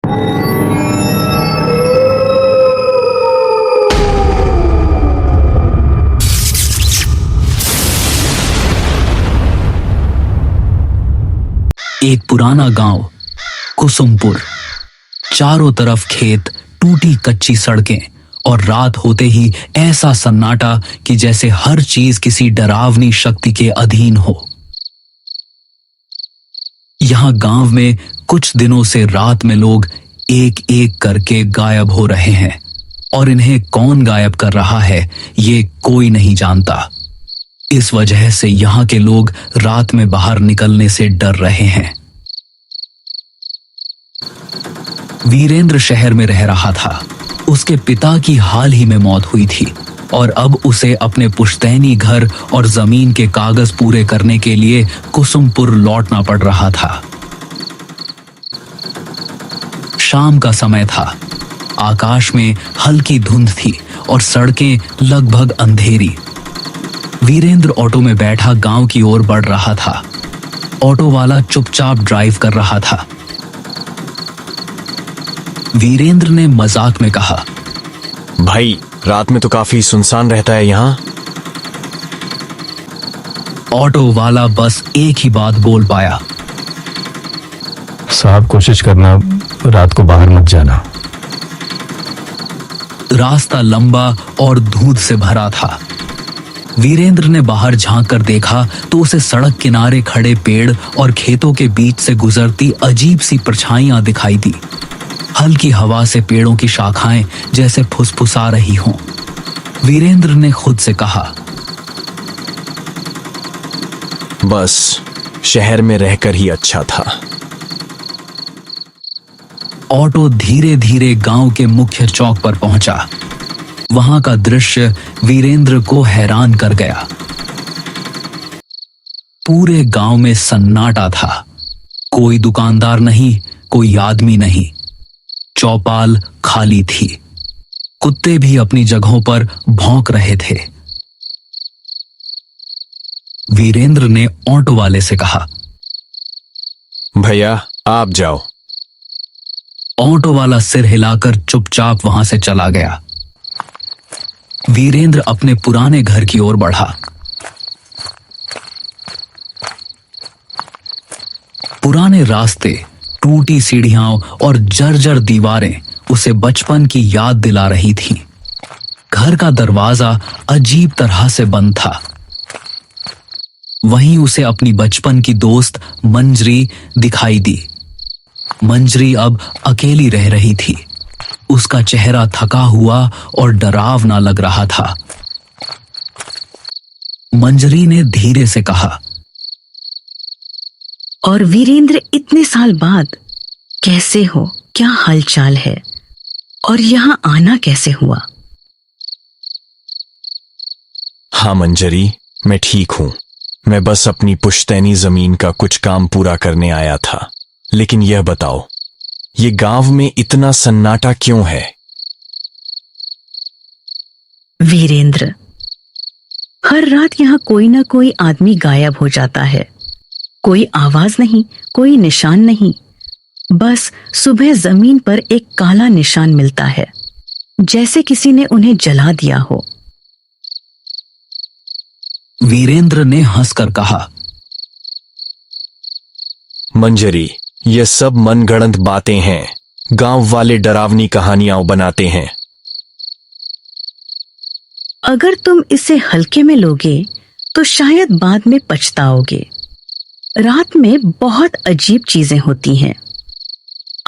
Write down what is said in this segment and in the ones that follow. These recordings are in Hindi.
एक पुराना गांव कुसुमपुर। चारों तरफ खेत, टूटी कच्ची सड़कें और रात होते ही ऐसा सन्नाटा कि जैसे हर चीज किसी डरावनी शक्ति के अधीन हो। यहां गांव में कुछ दिनों से रात में लोग एक एक करके गायब हो रहे हैं और इन्हें कौन गायब कर रहा है ये कोई नहीं जानता। इस वजह से यहां के लोग रात में बाहर निकलने से डर रहे हैं। वीरेंद्र शहर में रह रहा था। उसके पिता की हाल ही में मौत हुई थी और अब उसे अपने पुश्तैनी घर और जमीन के कागज पूरे करने के लिए कुसुमपुर लौटना पड़ रहा था। शाम का समय था। आकाश में हल्की धुंध थी और सड़कें लगभग अंधेरी। वीरेंद्र ऑटो में बैठा गांव की ओर बढ़ रहा था। ऑटो वाला चुपचाप ड्राइव कर रहा था। वीरेंद्र ने मजाक में कहा, भाई रात में तो काफी सुनसान रहता है यहाँ। ऑटो वाला बस एक ही बात बोल पाया, साहब कोशिश करना रात को बाहर मत जाना। रास्ता लंबा और धूंध से भरा था। वीरेंद्र ने बाहर झांक कर देखा तो उसे सड़क किनारे खड़े पेड़ और खेतों के बीच से गुजरती अजीब सी परछाइयां दिखाई दी। हल्की हवा से पेड़ों की शाखाएं जैसे फुसफुसा रही हों। वीरेंद्र ने खुद से कहा, बस शहर में रहकर ही अच्छा था। ऑटो धीरे धीरे गांव के मुख्य चौक पर पहुंचा। वहां का दृश्य वीरेंद्र को हैरान कर गया। पूरे गांव में सन्नाटा था। कोई दुकानदार नहीं, कोई आदमी नहीं। चौपाल खाली थी। कुत्ते भी अपनी जगहों पर भौंक रहे थे। वीरेंद्र ने ऑटो वाले से कहा, भैया आप जाओ। ऑटो वाला सिर हिलाकर चुपचाप वहां से चला गया। वीरेंद्र अपने पुराने घर की ओर बढ़ा। पुराने रास्ते, टूटी सीढ़ियां और जर्जर दीवारें उसे बचपन की याद दिला रही थीं। घर का दरवाजा अजीब तरह से बंद था। वहीं उसे अपनी बचपन की दोस्त मंजरी दिखाई दी। मंजरी अब अकेली रह रही थी। उसका चेहरा थका हुआ और डरावना लग रहा था। मंजरी ने धीरे से कहा, और वीरेंद्र इतने साल बाद कैसे हो? क्या हालचाल है? और यहां आना कैसे हुआ? हाँ मंजरी, मैं ठीक हूं। मैं बस अपनी पुश्तैनी जमीन का कुछ काम पूरा करने आया था। लेकिन यह बताओ, ये गांव में इतना सन्नाटा क्यों है? वीरेंद्र, हर रात यहां कोई ना कोई आदमी गायब हो जाता है। कोई आवाज नहीं, कोई निशान नहीं। बस सुबह जमीन पर एक काला निशान मिलता है, जैसे किसी ने उन्हें जला दिया हो। वीरेंद्र ने हंसकर कहा, मंजरी, ये सब मनगढ़ंत बातें हैं। गांव वाले डरावनी कहानियां बनाते हैं। अगर तुम इसे हल्के में लोगे तो शायद बाद में पछताओगे। रात में बहुत अजीब चीजें होती हैं।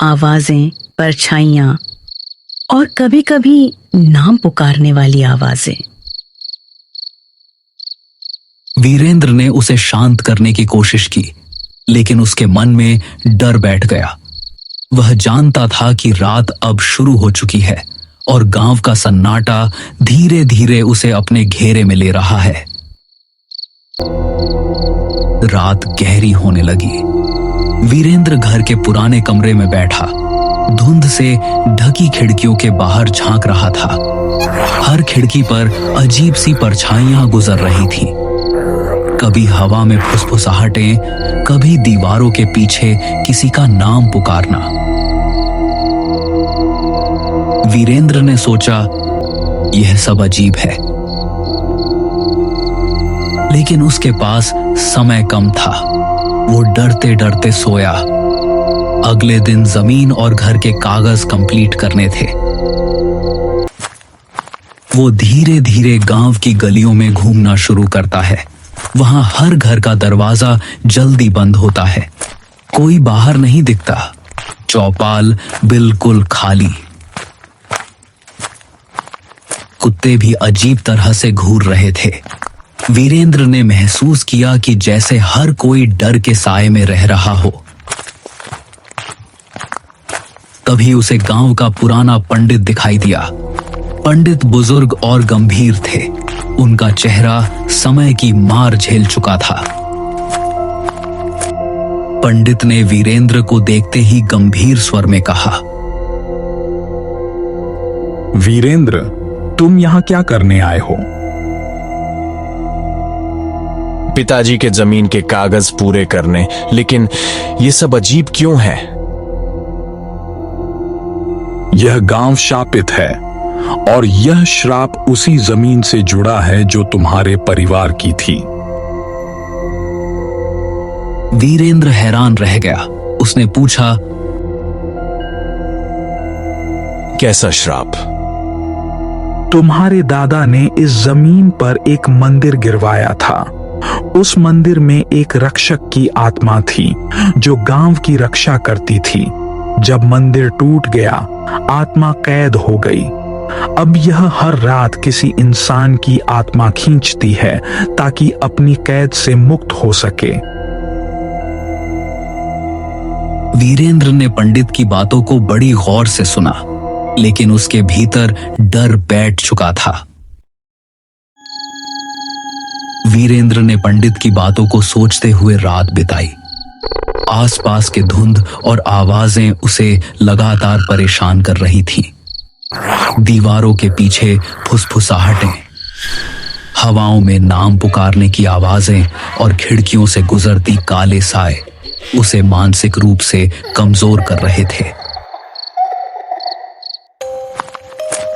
आवाजें, परछाइयां और कभी-कभी नाम पुकारने वाली आवाजें। वीरेंद्र ने उसे शांत करने की कोशिश की, लेकिन उसके मन में डर बैठ गया। वह जानता था कि रात अब शुरू हो चुकी है और गांव का सन्नाटा धीरे धीरे उसे अपने घेरे में ले रहा है। रात गहरी होने लगी। वीरेंद्र घर के पुराने कमरे में बैठा धुंध से ढकी खिड़कियों के बाहर झांक रहा था। हर खिड़की पर अजीब सी परछाइयां गुजर रही थीं। कभी हवा में फुसफुसाहटें, कभी दीवारों के पीछे किसी का नाम पुकारना। वीरेंद्र ने सोचा, यह सब अजीब है। लेकिन उसके पास समय कम था। वो डरते डरते सोया। अगले दिन जमीन और घर के कागज कंप्लीट करने थे। वो धीरे धीरे गांव की गलियों में घूमना शुरू करता है। वहां हर घर का दरवाजा जल्दी बंद होता है। कोई बाहर नहीं दिखता। चौपाल बिल्कुल खाली। कुत्ते भी अजीब तरह से घूर रहे थे। वीरेंद्र ने महसूस किया कि जैसे हर कोई डर के साए में रह रहा हो। तभी उसे गांव का पुराना पंडित दिखाई दिया। पंडित बुजुर्ग और गंभीर थे। उनका चेहरा समय की मार झेल चुका था। पंडित ने वीरेंद्र को देखते ही गंभीर स्वर में कहा, वीरेंद्र, तुम यहां क्या करने आए हो? पिताजी के जमीन के कागज पूरे करने। लेकिन ये सब अजीब क्यों है? यह गांव शापित है और यह श्राप उसी जमीन से जुड़ा है जो तुम्हारे परिवार की थी। वीरेंद्र हैरान रह गया। उसने पूछा, कैसा श्राप? तुम्हारे दादा ने इस जमीन पर एक मंदिर गिरवाया था। उस मंदिर में एक रक्षक की आत्मा थी जो गांव की रक्षा करती थी। जब मंदिर टूट गया, आत्मा कैद हो गई। अब यह हर रात किसी इंसान की आत्मा खींचती है ताकि अपनी कैद से मुक्त हो सके। वीरेंद्र ने पंडित की बातों को बड़ी गौर से सुना, लेकिन उसके भीतर डर बैठ चुका था। वीरेंद्र ने पंडित की बातों को सोचते हुए रात बिताई। आसपास के धुंध और आवाजें उसे लगातार परेशान कर रही थीं। दीवारों के पीछे फुसफुसाहटें, हवाओं में नाम पुकारने की आवाजें और खिड़कियों से गुजरती काले साए उसे मानसिक रूप से कमजोर कर रहे थे।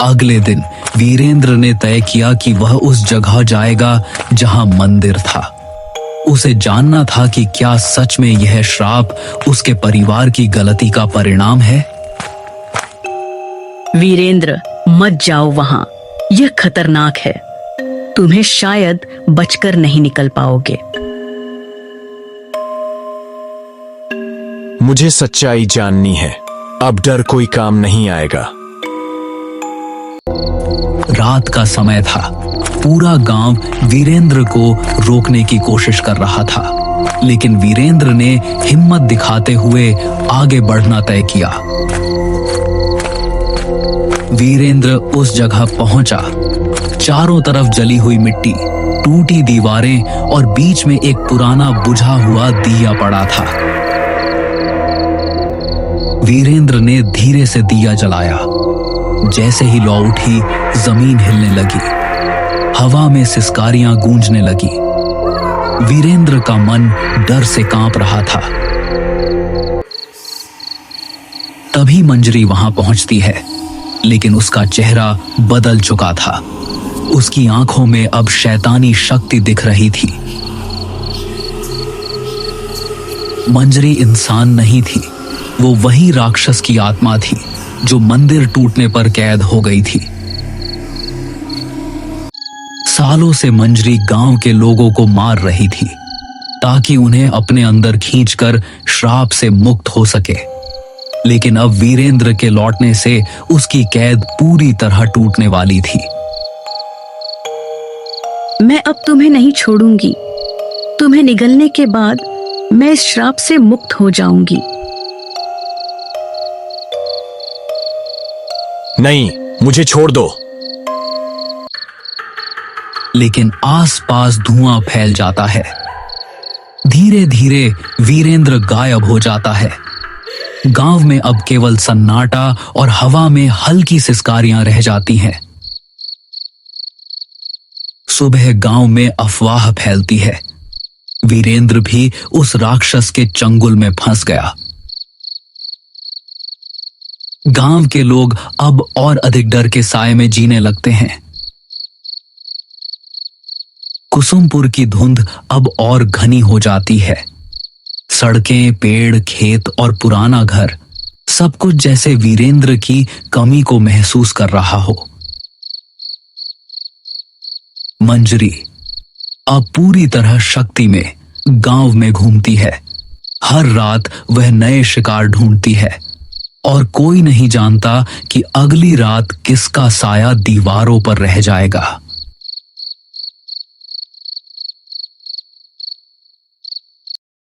अगले दिन वीरेंद्र ने तय किया कि वह उस जगह जाएगा जहां मंदिर था। उसे जानना था कि क्या सच में यह श्राप उसके परिवार की गलती का परिणाम है। वीरेंद्र, मत जाओ वहां। यह खतरनाक है। तुम्हें शायद बचकर नहीं निकल पाओगे। मुझे सच्चाई जाननी है। अब डर कोई काम नहीं आएगा। रात का समय था। पूरा गांव वीरेंद्र को रोकने की कोशिश कर रहा था, लेकिन वीरेंद्र ने हिम्मत दिखाते हुए आगे बढ़ना तय किया। वीरेंद्र उस जगह पहुंचा। चारों तरफ जली हुई मिट्टी, टूटी दीवारें और बीच में एक पुराना बुझा हुआ दिया पड़ा था। वीरेंद्र ने धीरे से दिया जलाया। जैसे ही लौ उठी, जमीन हिलने लगी। हवा में सिसकारियां गूंजने लगी। वीरेंद्र का मन डर से कांप रहा था। तभी मंजरी वहां पहुंचती है, लेकिन उसका चेहरा बदल चुका था। उसकी आंखों में अब शैतानी शक्ति दिख रही थी। मंजरी इंसान नहीं थी। वो वही राक्षस की आत्मा थी जो मंदिर टूटने पर कैद हो गई थी। सालों से मंजरी गांव के लोगों को मार रही थी ताकि उन्हें अपने अंदर खींचकर श्राप से मुक्त हो सके। लेकिन अब वीरेंद्र के लौटने से उसकी कैद पूरी तरह टूटने वाली थी। मैं अब तुम्हें नहीं छोड़ूंगी। तुम्हें निगलने के बाद मैं इस श्राप से मुक्त हो जाऊंगी। नहीं, मुझे छोड़ दो। लेकिन आसपास धुआं फैल जाता है। धीरे धीरे वीरेंद्र गायब हो जाता है। गांव में अब केवल सन्नाटा और हवा में हल्की सिसकारियां रह जाती हैं। सुबह गांव में अफवाह फैलती है। वीरेंद्र भी उस राक्षस के चंगुल में फंस गया। गांव के लोग अब और अधिक डर के साए में जीने लगते हैं। कुसुमपुर की धुंध अब और घनी हो जाती है। सड़कें, पेड़, खेत और पुराना घर, सब कुछ जैसे वीरेंद्र की कमी को महसूस कर रहा हो। मंजरी अब पूरी तरह शक्ति में गांव में घूमती है। हर रात वह नए शिकार ढूंढती है और कोई नहीं जानता कि अगली रात किसका साया दीवारों पर रह जाएगा।